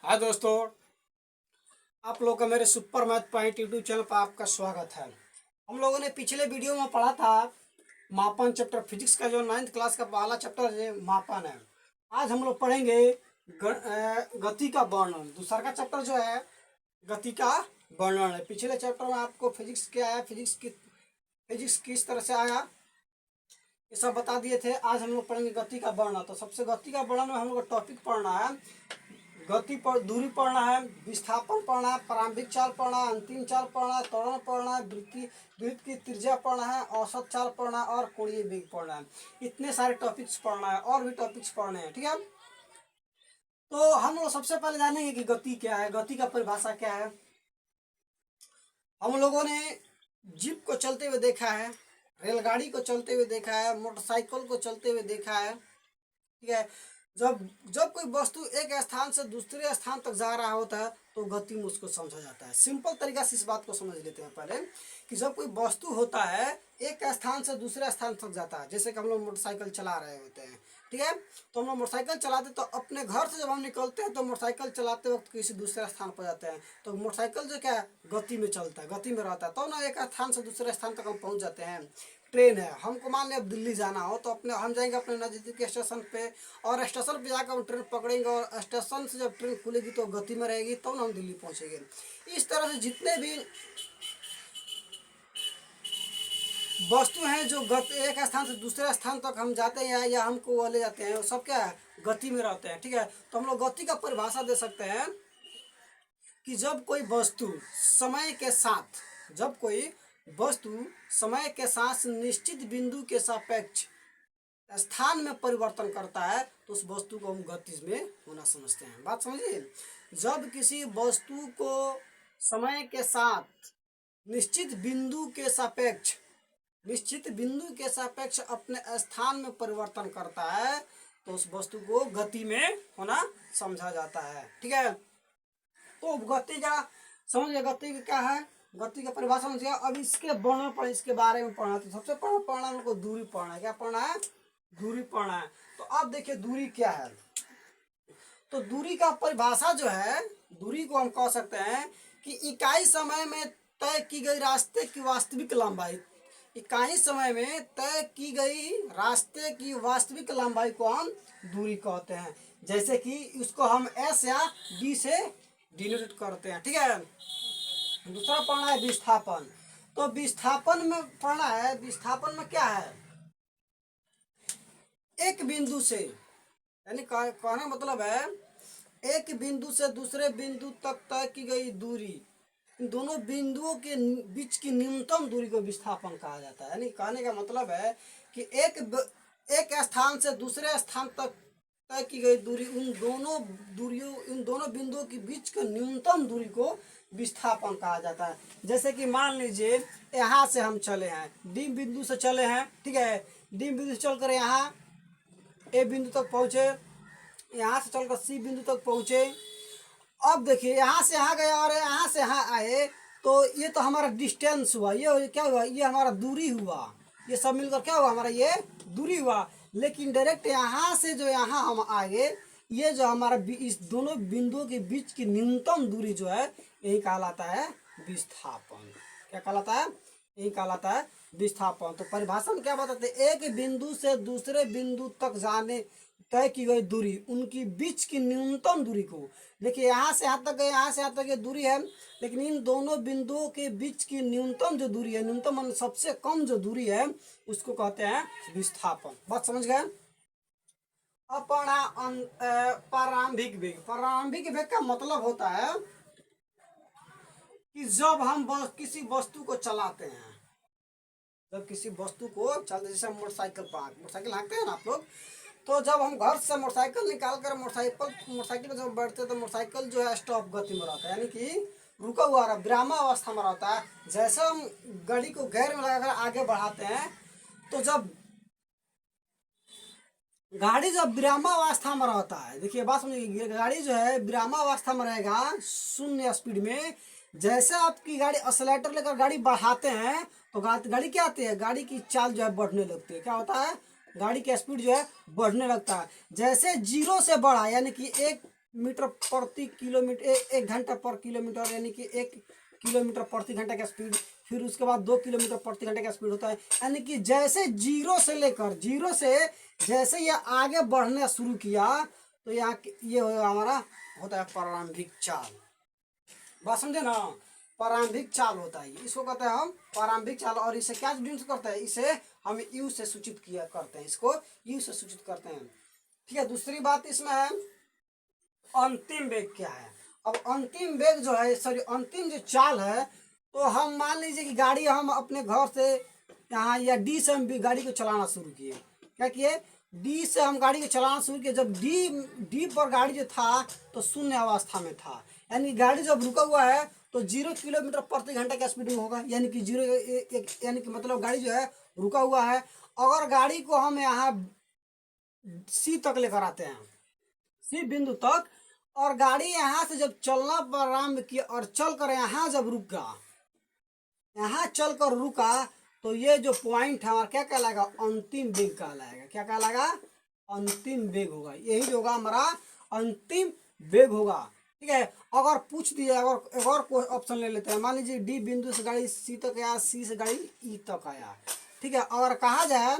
हाय दोस्तों, आप लोगों का मेरे super math point YouTube channel पर आपका स्वागत है। हम लोगों ने पिछले वीडियो में पढ़ा था मापन चैप्टर फिजिक्स का जो 9th क्लास का पहला चैप्टर है मापन है। आज हम लोग पढ़ेंगे गति का वर्णन। दूसरा का चैप्टर जो है गति का वर्णन है। पिछले चैप्टर में आपको फिजिक्स क्या है, फिजिक्स किस तरह से आया, ये सब बता दिए थे। आज हम लोग पढ़ेंगे गति का वर्णन। तो सबसे गति का वर्णन में हम लोग टॉपिक पढ़ना है, गति पर दूरी पढ़ना है, विस्थापन पढ़ना है, प्रारंभिक चाल पढ़ना है, अंतिम चाल पढ़ना है, त्वरण पढ़ना है, वृत्त की त्रिज्या पढ़ना है, औसत चाल पढ़ना है और कोणीय वेग पढ़ना है। इतने सारे टॉपिक्स पढ़ना है और भी टॉपिक्स पढ़ने हैं, ठीक है। तो हम लोग सबसे पहले जानेंगे कि गति क्या है, गति का परिभाषा क्या है। हम लोगों ने जीप को चलते हुए देखा है, रेलगाड़ी को चलते हुए देखा है, मोटरसाइकिल को चलते हुए देखा है, ठीक है। जब जब कोई वस्तु एक स्थान से दूसरे स्थान तक जा रहा होता है तो गति में उसको समझा जाता है। सिंपल तरीका से इस बात को समझ लेते हैं पहले कि जब कोई वस्तु होता है एक स्थान से दूसरे स्थान तक जाता है, जैसे कि हम लोग मोटरसाइकिल चला रहे होते हैं, ठीक है। तो हम लोग मोटरसाइकिल चलाते तो अपने घर से जब हम निकलते हैं तो मोटरसाइकिल चलाते वक्त किसी दूसरे स्थान पर जाते हैं तो मोटरसाइकिल जो क्या है गति में चलता है, गति में रहता है, तो ना एक स्थान से दूसरे स्थान तक हम पहुंच जाते हैं। ट्रेन है, हमको मान लिया अब दिल्ली जाना हो तो अपने हम जाएंगे अपने नज़दीक के स्टेशन पे और स्टेशन पे जाकर हम ट्रेन पकड़ेंगे और स्टेशन से जब ट्रेन खुलेगी तो गति में रहेगी तो ना हम दिल्ली पहुंचेंगे। इस तरह से जितने भी वस्तु हैं जो एक स्थान से दूसरे स्थान तक हम जाते हैं या हमको वो ले जाते हैं, वो सब क्या है गति में रहते हैं, ठीक है। तो हम लोग गति का परिभाषा दे सकते हैं कि जब कोई वस्तु समय के साथ समय के साथ निश्चित बिंदु के सापेक्ष स्थान में परिवर्तन करता है तो उस वस्तु को हम गति में होना समझते हैं। बात समझिए, जब किसी वस्तु को समय के साथ निश्चित बिंदु के सापेक्ष अपने स्थान में परिवर्तन करता है तो उस वस्तु को गति में होना समझा जाता है, ठीक है। तो गति का समझिए, गति का क्या है, गति का परिभाषा समझिए। अब इसके वर्णन पर इसके बारे में पढ़ना, तो सबसे पहले पढ़ना हमको दूरी पढ़ना है। क्या पढ़ना है? दूरी पढ़ना है। तो अब देखिए दूरी क्या है। तो दूरी का परिभाषा जो है, दूरी को हम कह सकते हैं कि इकाई समय में तय की गई रास्ते की वास्तविक लंबाई, इकाई समय में तय की गई रास्ते की वास्तविक लंबाई को हम दूरी कहते हैं। जैसे कि उसको हम एस या डी से डिनोट करते हैं, ठीक है। दूसरा पढ़ना है विस्थापन। तो विस्थापन में पढ़ना है, विस्थापन में क्या है, एक बिंदु से, यानी कहने मतलब है एक बिंदु से दूसरे बिंदु तक तय की गई दूरी, इन दोनों बिंदुओं के बीच की न्यूनतम दूरी को विस्थापन कहा जाता है। यानी कहने का मतलब है कि एक स्थान से दूसरे स्थान तक तय की गई दूरी, इन दोनों बिंदुओं के बीच के न्यूनतम दूरी को विस्थापन कहा जाता है। जैसे कि मान लीजिए यहाँ से हम चले हैं, डी बिंदु से चले हैं, ठीक है। डी बिंदु से चलकर यहाँ ए बिंदु तक पहुँचे, यहाँ से चलकर सी बिंदु तक पहुँचे। अब देखिए यहाँ से यहाँ गए और यहाँ से यहाँ आए तो ये तो हमारा डिस्टेंस हुआ, ये क्या हुआ, ये हमारा दूरी हुआ, ये सब मिलकर क्या हुआ, हमारा ये दूरी हुआ। लेकिन डायरेक्ट यहाँ से जो यहाँ हम आए, ये जो हमारा इस दोनों बिंदुओं के बीच की न्यूनतम दूरी जो है यही कहलाता है विस्थापन। क्या कहलाता है? यही कहलाता है विस्थापन। तो परिभाषा में क्या बताते हैं, एक बिंदु से दूसरे बिंदु तक जाने तय की गई दूरी, उनकी बीच की न्यूनतम दूरी को, देखिए यहाँ से यहाँ तक, यहाँ से यहाँ तक ये दूरी है, लेकिन इन दोनों बिंदुओं के बीच की न्यूनतम जो दूरी है, न्यूनतम सबसे कम जो दूरी है उसको कहते हैं विस्थापन। बात समझ गए? अब पढ़ा प्रारंभिक वेग। प्रारंभिक वेग का मतलब होता है कि जब हम किसी वस्तु को चलाते हैं, जब किसी वस्तु को चलते, जैसे मोटरसाइकिल हाँकते हैं ना आप लोग, तो जब हम घर से मोटरसाइकिल निकाल कर मोटरसाइकिल में जब बैठते हैं तो मोटरसाइकिल जो है स्टॉप गति में रहता है, यानी कि रुका हुआ रहा, विरामावस्था में रहता है। जैसे हम गाड़ी को गियर में लगाकर आगे बढ़ाते हैं तो जब गाड़ी जब विरामावस्था में रहता है, देखिए बात समझिए, गाड़ी जो है विरामावस्था में रहेगा शून्य स्पीड में। जैसे आपकी गाड़ी एक्सेलेरेटर लेकर गाड़ी बढ़ाते हैं तो गाड़ी क्या आती है, गाड़ी की चाल जो है बढ़ने लगती है। क्या होता है, गाड़ी की स्पीड जो है बढ़ने लगता है। जैसे जीरो से बढ़ा, यानी कि एक मीटर प्रति किलोमीटर, एक घंटा पर किलोमीटर, यानी कि 1 किलोमीटर प्रति घंटा का स्पीड। फिर उसके बाद 2 किलोमीटर प्रति घंटे का स्पीड होता है। यानी कि जैसे जीरो से जैसे ये आगे बढ़ना शुरू किया तो यहाँ ये हमारा होता है प्रारंभिक चाल। बात समझे ना, प्रारंभिक चाल होता है, इसको कहते हैं हम प्रारंभिक चाल। और इसे क्या डिनोट करते हैं, इसे हम यू से सूचित किया करते हैं, इसको यू से सूचित करते हैं। ठीक है, दूसरी बात इसमें है अंतिम वेग क्या है। अब अंतिम वेग जो है, सॉरी अंतिम जो चाल है, तो हम मान लीजिए कि गाड़ी हम अपने घर से यहाँ या डी से हम गाड़ी को चलाना शुरू किए। क्या किए, डी से हम गाड़ी को चलाना शुरू किए। जब डी पर गाड़ी जो था तो शून्य अवस्था में था, यानी गाड़ी जब रुका हुआ है तो 0 किलोमीटर प्रति घंटे का स्पीड में होगा, यानी कि यानी कि मतलब गाड़ी जो है रुका हुआ है। अगर गाड़ी को हम यहाँ सी तक लेकर आते हैं, सी बिंदु तक, और गाड़ी यहाँ से जब चलना प्रारंभ किया और चलकर यहाँ जब रुका, यहाँ चलकर रुका, तो ये जो पॉइंट है हमारा क्या कहलाएगा, अंतिम वेग कहलाएगा। क्या कहलाएगा, अंतिम वेग होगा। यही जो होगा हमारा अंतिम वेग होगा। ठीक है, अगर पूछ दिया, अगर एक और कोई ऑप्शन ले लेते हैं, मान लीजिए डी बिंदु से गाड़ी सी तक आया, सी से गाड़ी ई तक आया। ठीक है, अगर कहा जाए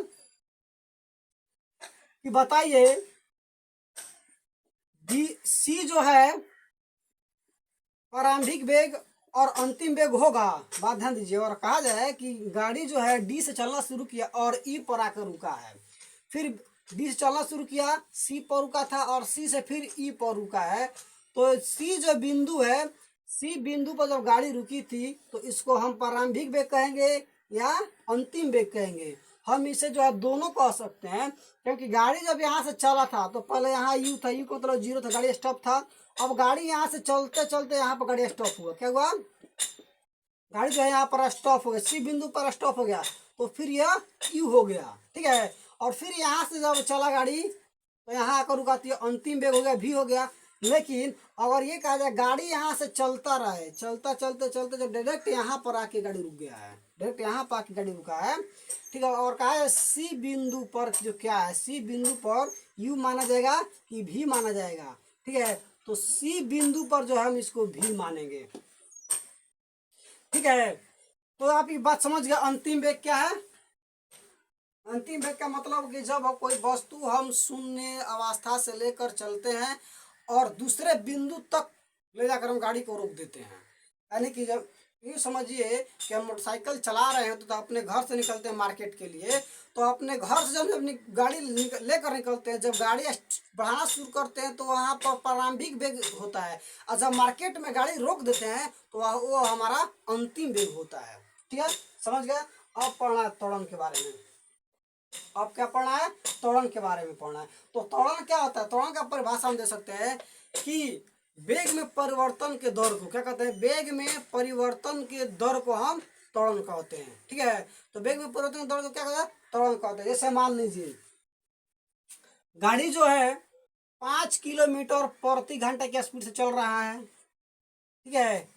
कि बताइए डी सी जो है प्रारंभिक वेग और अंतिम वेग होगा, बात ध्यान दीजिए। और कहा जाए कि गाड़ी जो है डी से चलना शुरू किया और ई पर आकर रुका है, फिर डी से चलना शुरू किया, सी पर रुका था, और सी से फिर ई पर रुका है, तो सी जो बिंदु है, सी बिंदु पर जब गाड़ी रुकी थी तो इसको हम प्रारंभिक वेग कहेंगे या अंतिम वेग कहेंगे। हम इसे जो है दोनों कह सकते हैं, क्योंकि गाड़ी जब यहाँ से चला था तो पहले यहाँ यू था, यू को मतलब 0 था, गाड़ी स्टॉप था। अब गाड़ी यहाँ से चलते चलते यहाँ पर गाड़ी स्टॉप हुआ, क्या हुआ, गाड़ी जो है यहाँ पर स्टॉप हो गया, सी बिंदु पर स्टॉप हो गया, तो फिर यह यू हो गया। ठीक है, और फिर यहाँ से जब चला गाड़ी तो यहाँ आकर रुकाती है, अंतिम वेग हो गया, भी हो गया। लेकिन अगर ये कहा जाए गाड़ी यहाँ से चलता रहे, चलता चलते चलते जब डायरेक्ट यहाँ पर आके गाड़ी रुक गया है, डायरेक्ट यहाँ पर आके गाड़ी रुका है। ठीक है, और कहा है सी बिंदु पर जो क्या है, सी बिंदु पर यू माना जाएगा कि भी माना जाएगा। ठीक है, तो सी बिंदु पर जो है हम इसको भी मानेंगे। ठीक है, तो आप ये बात समझ गए अंतिम वेग क्या है। अंतिम वेग का मतलब कि जब कोई वस्तु हम शून्य अवस्था से लेकर चलते हैं और दूसरे बिंदु तक ले जाकर हम गाड़ी को रोक देते हैं। यानी कि जब यूँ समझिए कि हम मोटरसाइकिल चला रहे हैं तो अपने घर से निकलते हैं मार्केट के लिए, तो अपने घर से जब अपनी गाड़ी लेकर निकलते हैं, जब गाड़ी बढ़ाना शुरू करते हैं तो वहाँ पर प्रारंभिक वेग होता है, और जब मार्केट में गाड़ी रोक देते हैं तो वो हमारा अंतिम वेग होता है। ठीक है, समझ गए। अब पढ़ना है त्वरण के बारे में। अब क्या पढ़ना है, त्वरण के बारे में पढ़ना है। तो त्वरण क्या होता है, त्वरण का परिभाषा हम दे सकते हैं कि वेग में परिवर्तन के दर को क्या कहते हैं, वेग में परिवर्तन के दर को हम त्वरण कहते हैं। ठीक है, तो वेग में परिवर्तन के दर को क्या कहते हैं, त्वरण कहते हैं। जैसे मान लीजिए गाड़ी जो है 5 किलोमीटर प्रति घंटे की स्पीड से चल रहा है। ठीक है,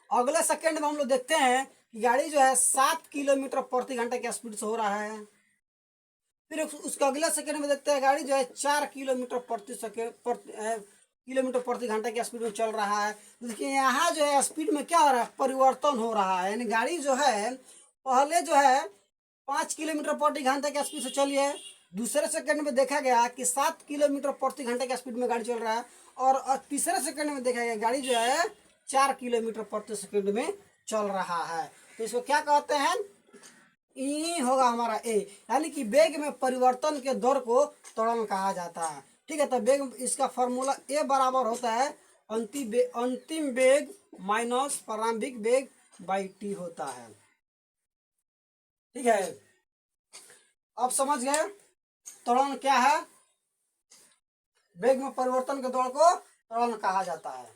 अगले सेकंड में हम लोग देखते हैं कि गाड़ी जो है 7 किलोमीटर प्रति घंटे की स्पीड से हो रहा है। फिर उसके अगले सेकंड में देखते हैं गाड़ी जो है 4 किलोमीटर प्रति घंटे की स्पीड में चल रहा है। देखिए यहाँ जो है स्पीड में क्या हो रहा है, परिवर्तन हो रहा है। यानी गाड़ी जो है पहले जो है 5 किलोमीटर प्रति घंटे की स्पीड से चली है, दूसरे सेकंड में देखा गया कि 7 किलोमीटर प्रति घंटे की स्पीड में गाड़ी चल रहा है, और तीसरे सेकंड में देखा गया गाड़ी जो है 4 किलोमीटर प्रति सेकंड में चल रहा है। तो इसको क्या कहते हैं, ई होगा हमारा ए, यानी कि वेग में परिवर्तन के दर को त्वरण कहा जाता है। ठीक है, तो वेग इसका फॉर्मूला ए बराबर होता है अंतिम वेग माइनस प्रारंभिक वेग बाई टी होता है। ठीक है, अब समझ गए त्वरण क्या है, वेग में परिवर्तन के दर को त्वरण कहा जाता है।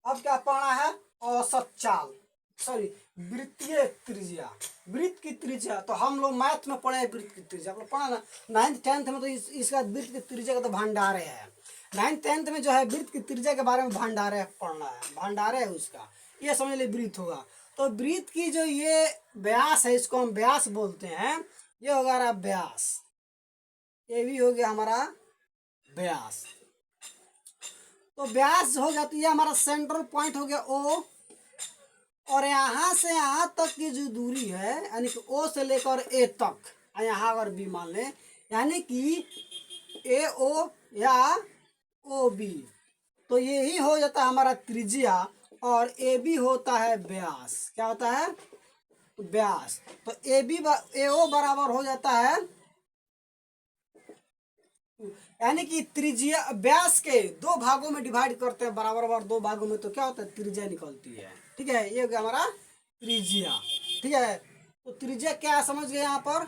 अब क्या पढ़ना है, औसत चाल, सॉरी वृत्तीय त्रिज्या, वृत्त की त्रिज्या। तो हम लोग मैथ में पढ़े वृत्त की त्रिज्या, आप लोग पढ़ा ना 9th 10th में, तो इसका वृत्त की त्रिज्या का तो भंडारे है। 9th 10th में जो है वृत्त की त्रिज्या के बारे में भंडारे पढ़ना है, भंडारे है उसका, ये समझ लीजिए वृत्त होगा। तो वृत्त की जो ये व्यास है, इसको हम व्यास बोलते हैं, ये होगा हमारा व्यास, ये भी हो गया हमारा व्यास। तो व्यास हो गया, तो ये हमारा सेंट्रल पॉइंट हो गया ओ, और यहाँ से यहाँ तक की जो दूरी है यानी कि ओ से लेकर ए तक, यहाँ अगर बी मान लें, यानी कि ए ओ या ओ बी, तो यही हो जाता है हमारा त्रिज्या, और ए बी होता है व्यास। क्या होता है? व्यास। तो ए बी ए ओ बराबर हो जाता है, यानी कि त्रिज्या व्यास के दो भागों में डिवाइड करते हैं बराबर बराबर दो भागों में, तो क्या होता है? त्रिज्या निकलती है। ठीक है, ये हो गया हमारा त्रिज्या। ठीक है, तो त्रिज्या क्या है समझ गए? यहाँ पर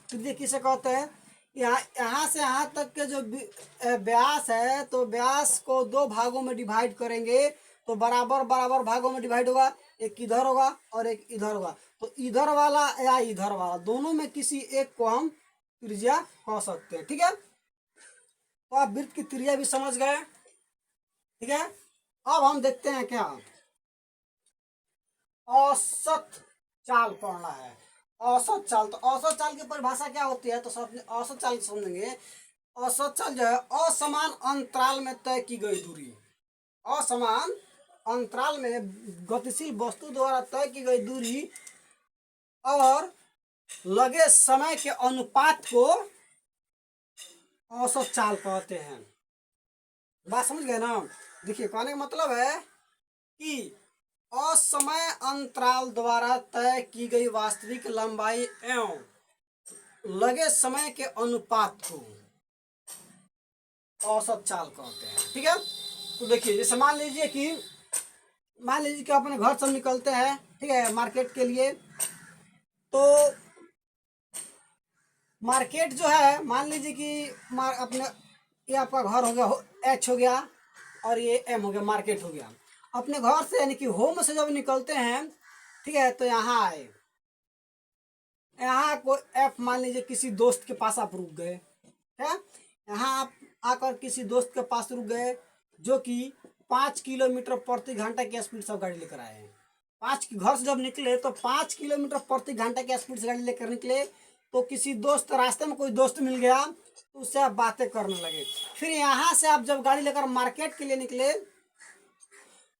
त्रिज्या किसे कहते हैं? यहाँ से यहाँ तक के जो व्यास है, तो व्यास को दो भागों में डिवाइड करेंगे तो बराबर बराबर भागों में डिवाइड होगा, एक इधर होगा और एक इधर होगा। तो इधर वाला या इधर वाला दोनों में किसी एक को हम त्रिज्या कह सकते हैं। ठीक है, तो आप वृत्त की त्रिज्या भी समझ गए। ठीक है, अब हम देखते हैं क्या औसत चाल पढ़ना है। औसत चाल, तो औसत चाल की परिभाषा क्या होती है? तो सब औसत चाल समझेंगे। औसत चाल जो है असमान अंतराल में तय की गई दूरी, असमान अंतराल में गतिशील वस्तु द्वारा तय की गई दूरी और लगे समय के अनुपात को औसत चाल कहते हैं। बात समझ गए ना? देखिए, कहने का मतलब है कि असमय अंतराल द्वारा तय की गई वास्तविक लंबाई एवं लगे समय के अनुपात को औसत चाल कहते हैं। ठीक है, तो देखिए, जैसे मान लीजिए कि अपने घर से निकलते हैं, ठीक है, मार्केट के लिए। तो मार्केट जो है, मान लीजिए कि अपने ये आपका घर हो गया एच हो गया और ये एम हो गया, मार्केट हो गया। अपने घर से यानी कि होम से जब निकलते हैं, ठीक है, तो यहाँ आए, यहाँ को एफ मान लीजिए किसी दोस्त के पास आप रुक गए, है, यहाँ आप आकर किसी दोस्त के पास रुक गए जो कि 5 किलोमीटर प्रति घंटा की स्पीड से गाड़ी लेकर आए हैं। घर से जब निकले तो 5 किलोमीटर प्रति घंटा की स्पीड से गाड़ी लेकर निकले, तो किसी दोस्त, रास्ते में कोई दोस्त मिल गया तो उससे आप बातें करने लगे। फिर यहाँ से आप जब गाड़ी लेकर मार्केट के लिए निकले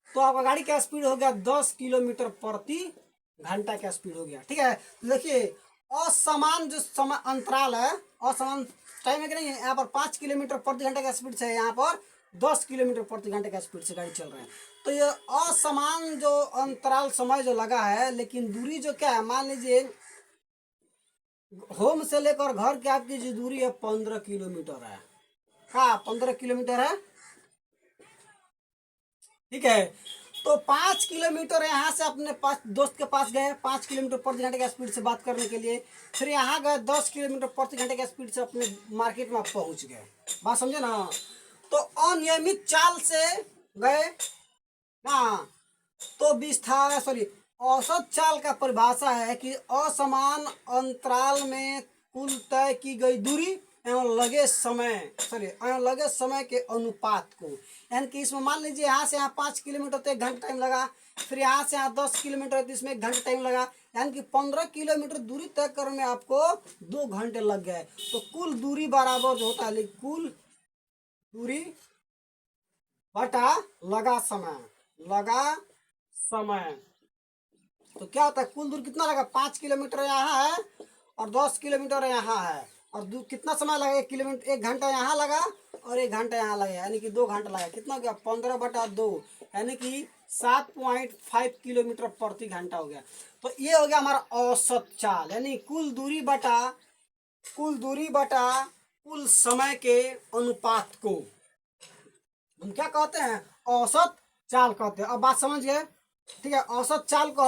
तो आपका गाड़ी का स्पीड हो गया 10 किलोमीटर प्रति घंटा का स्पीड हो गया। ठीक है, तो देखिए असमान जो समय अंतराल है, असमान टाइम है कि नहीं, यहाँ पर 5 किलोमीटर प्रति घंटे का स्पीड से यहाँ पर 10 किलोमीटर प्रति घंटे का स्पीड से गाड़ी चल रहा है। तो ये असमान जो अंतराल समय जो लगा है, लेकिन दूरी जो क्या है, मान लीजिए होम से लेकर घर की आपकी जो दूरी है 15 किलोमीटर है। हाँ, 15 किलोमीटर है। ठीक है, तो 5 किलोमीटर यहाँ से अपने पास दोस्त के पास गए 5 किलोमीटर प्रति घंटे की स्पीड से बात करने के लिए, फिर यहाँ गए 10 किलोमीटर प्रति घंटे की स्पीड से अपने मार्केट में पहुँच गए। बात समझे ना? तो अनियमित चाल से गए ना, तो विस्तार सॉरी औसत चाल का परिभाषा है कि असमान अंतराल में कुल तय की गई दूरी एवं लगे समय के अनुपात को, यानी कि इसमें मान लीजिए यहाँ से यहाँ 5 किलोमीटर तो 1 घंटा टाइम लगा, फिर यहाँ से यहाँ 10 किलोमीटर तो इसमें 1 घंटा टाइम लगा, यानी कि 15 किलोमीटर दूरी तय करने में आपको 2 घंटे लग गए। तो कुल दूरी बराबर जो होता है, कुल दूरी बटा लगा समय, तो क्या होता है, कुल दूर कितना लगा? 5 किलोमीटर यहाँ है और 10 किलोमीटर यहाँ है, और कितना समय लगा? 1 किलोमीटर 1 घंटा यहाँ लगा और 1 घंटा यहाँ लगा, यानी कि 2 घंटा लगा। कितना हो गया? 15/2, यानी कि 7.5 किलोमीटर प्रति घंटा हो गया। तो ये हो गया हमारा औसत चाल, यानी कुल दूरी बटा कुल समय के अनुपात को हम क्या कहते हैं? औसत चाल कहते हैं। अब बात समझ गए? ठीक है, औसत चाल को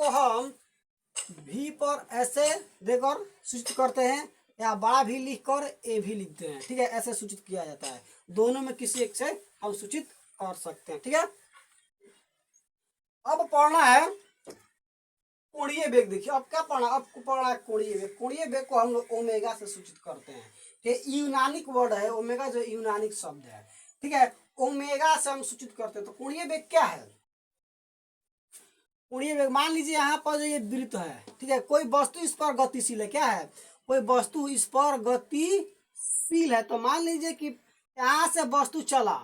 हम भी पर ऐसे देकर सूचित करते हैं, या बड़ा भी लिख कर ए भी लिखते हैं। ठीक है, ऐसे सूचित किया जाता है, दोनों में किसी एक से हम सूचित कर सकते हैं। ठीक है, अब पढ़ना है कोणीय वेग। देखिए अब क्या पढ़ना, आपको पढ़ना है कोणीय वेग। कोणीय वेग को हम लोग ओमेगा से सूचित करते हैं। ये यूनानिक वर्ड है, ओमेगा जो यूनानिक शब्द है। ठीक है, ओमेगा से हम सूचित करते हैं। तो कोणीय वेग क्या है? कोणीय वेग, मान लीजिए यहाँ पर जो ये वृत्त है, ठीक है, कोई वस्तु इस पर गतिशील है। क्या है? कोई वस्तु इस पर गतिशील है। तो मान लीजिए कि यहाँ से वस्तु चला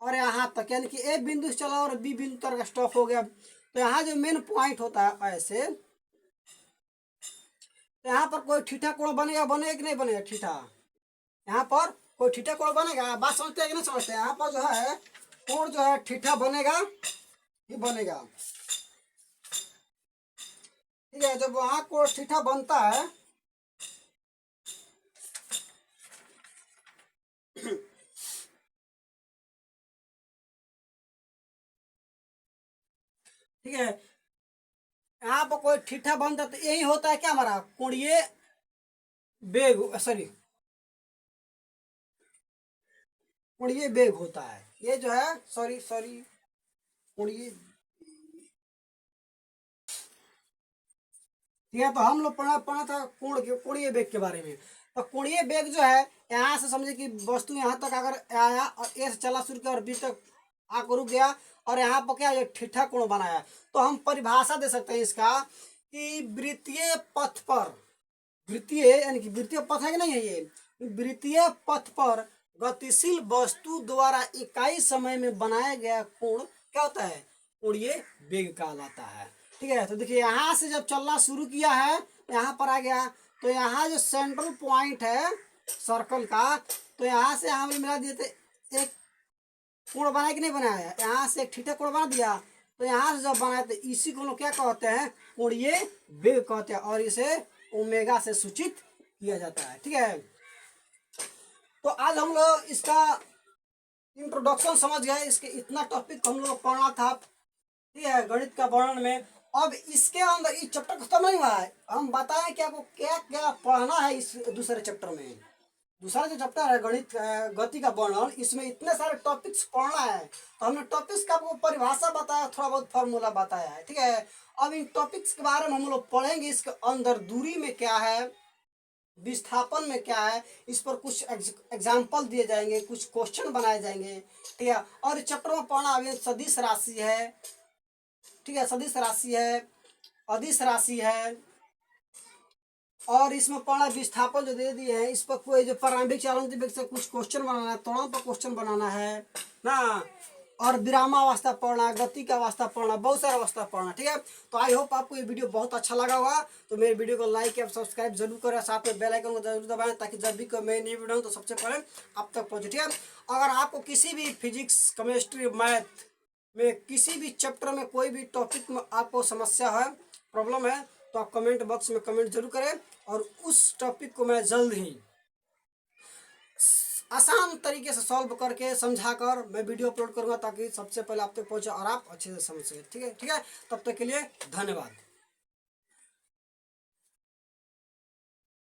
और यहाँ तक, यानी कि ए बिंदु से चला और बी बिंदु तक स्टॉप हो गया। तो यहाँ जो मेन पॉइंट होता है ऐसे, तो यहाँ पर कोई ठीठा कोण बनेगा, बनेगा कि नहीं बनेगा ठीठा? यहाँ पर कोई ठीठा कोण बनेगा? बात समझते हैं कि नहीं समझते हैं? यहाँ पर जो है कोण जो है ठीठा बनेगा ही बनेगा। ठीक है, जब वहां कोण ठीठा बनता है ठीक है, यहाँ पर कोई ठीठा बनता तो यही होता है क्या हमारा कोणीय बेग, सॉरी कोणीय बेग होता है। ये जो है सॉरी सॉरी कोणीय, ठीक है। तो हम लोग पढ़ा पढ़ा था कोणीय बेग के बारे में। तो कोणीय बेग जो है, यहाँ से समझे कि वस्तु यहाँ तक अगर आया और ए से चला शुरू किया और बी तक आकर रुक गया और यहाँ पर क्या ये ठीठा कोण बनाया, तो हम परिभाषा दे सकते हैं इसका कि वृत्तीय पथ पर, वृत्तीय यानी कि वृत्तीय पथ है कि नहीं है, ये वृत्तीय पथ पर गतिशील वस्तु द्वारा इकाई समय में बनाया गया कोण क्या होता है? कोणीय बेग कहलाता है। ठीक है, तो देखिए यहाँ से जब चलना शुरू किया है, यहाँ पर आ गया, तो यहाँ जो सेंट्रल पॉइंट है सर्कल का, तो यहाँ से हमने मिला दिए थे, एक कोण बनाया कि नहीं बनाया? यहाँ से एक ठीठा कोण बना दिया, तो यहाँ से जब बनाया तो इसी को लोग क्या कहते हैं? कोणीय बेग कहते हैं, और इसे ओमेगा से सूचित किया जाता है। ठीक है, तो आज हम लोग इसका इंट्रोडक्शन समझ गए, इसके इतना टॉपिक हम लोग पढ़ना था। ठीक है, गणित का वर्णन में। अब इसके अंदर इस चैप्टर खत्म नहीं हुआ है, हम बताएं कि आपको क्या क्या पढ़ना है इस दूसरे चैप्टर में। दूसरा जो चैप्टर है गणित गति का वर्णन, इसमें इतने सारे टॉपिक्स पढ़ना है, तो हमने टॉपिक्स का आपको परिभाषा बताया, थोड़ा बहुत फॉर्मूला बताया है। ठीक है, अब इन टॉपिक्स के बारे में हम लोग पढ़ेंगे, इसके अंदर दूरी में क्या है, विस्थापन में क्या है, इस पर कुछ एग्जाम्पल दिए जाएंगे, कुछ क्वेश्चन बनाए जाएंगे। ठीक है, और इस चैप्टर में पढ़ना अभी सदिश राशि है। ठीक है, सदिश राशि है, अदिश राशि है, और इसमें पढ़ना विस्थापन जो दे दिए हैं, इस पर कोई जो प्रारंभिक चालक वेग से कुछ क्वेश्चन बनाना है, त्वरण पर क्वेश्चन बनाना है ना, और विरामावस्था पढ़ना, गति का अवस्था पढ़ना, बहुत सारा अवस्था पढ़ना। ठीक है, तो आई होप आपको ये वीडियो बहुत अच्छा लगा होगा। तो मेरे वीडियो को लाइक या सब्सक्राइब जरूर करें, साथ में बेल आइकन को जरूर दबाएं, ताकि जब भी कोई मैं नई वीडियो तो सबसे पहले आप तक पहुंचे। ठीक है, अगर आपको किसी भी फिजिक्स, केमिस्ट्री, मैथ में किसी भी चैप्टर में कोई भी टॉपिक में आपको समस्या है, प्रॉब्लम है, तो आप कमेंट बॉक्स में कमेंट जरूर करें, और उस टॉपिक को मैं जल्द ही आसान तरीके से सॉल्व करके समझा कर मैं वीडियो अपलोड करूंगा, ताकि सबसे पहले आप तक पहुंचे और आप अच्छे से समझ सकें। ठीक है, तब तक के लिए धन्यवाद।